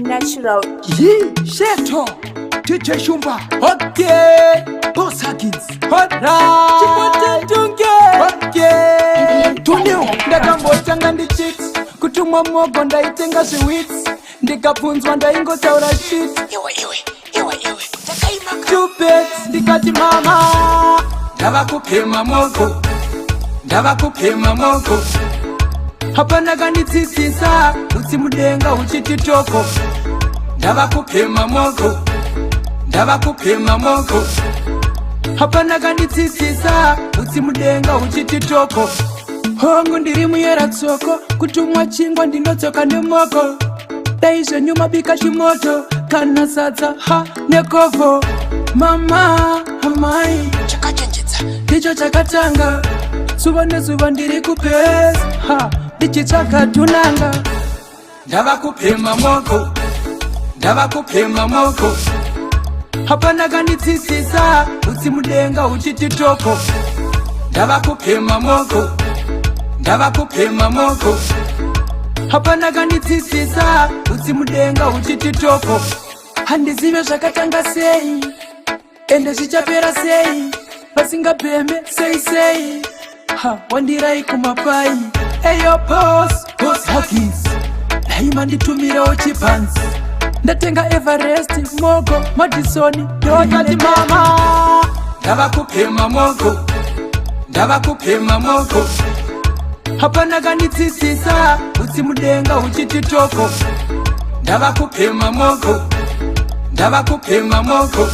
natural. Sheto Teacher Shumba. Okay, Boss Huggins. hora Chipote Tunge. okay. Tuneo. Ndakambotanga ndichiti kutumwa mogo ndaitenga zviwitsi ndikabvunzwa ndaingotaura shit stupid ndikati mama ndava kupema mogo hapana kandidzidzisa utsi mudenga huchiti toko ndava kupema mogo hapana kandidzidzisa utsi mudenga huchiti toko hongu ndiri muyera tsoko kutumwa chingwa ndinodzoka nemoko dai zvenyu mabika chimoto kana sadza ha nekovho mama amai Chakachenjedza. ndicho chakatanga zuva nezuva ndiri kupesa ha ndichitsvaga tunanga ndava kupema mogo hapana kandidzidzisa utsi mudenga huchiti toko ndava kupema mogo hapana kandidzidzisa utsi mudenga huchiti toko handizive zvakatanga sei ende zvichapera sei vasingapembe sei ha wandirai kumapai eyo Boss Huggins daima nditumirawo chibhanzi ndatenga Everest mogo Madison ndokati mama ndava kupema mogo hapana kandidzidzisa utsi mudenga huchiti toko ndava kupema mogo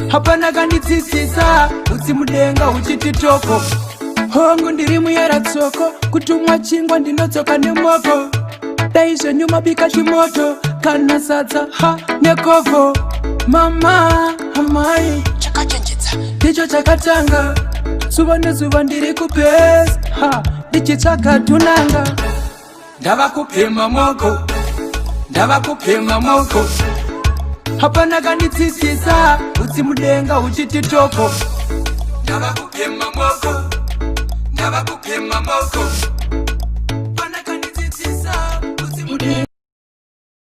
hapana kandidzidzisa utsi mudenga huchiti toko hongu ndiri muyera tsoko kutumwa chingwa ndinodzoka nemoko dai zvenyu mabika chimoto kana sadza ha nekovho mama amai Chakachenjedza. ndicho chakatanga zuva nezuva ndiri kupesa ha ndichitsvaga tunanga ndava kupema mogo hapana kandidzidzisa utsi mudenga huchiti toko ndava kupema mogo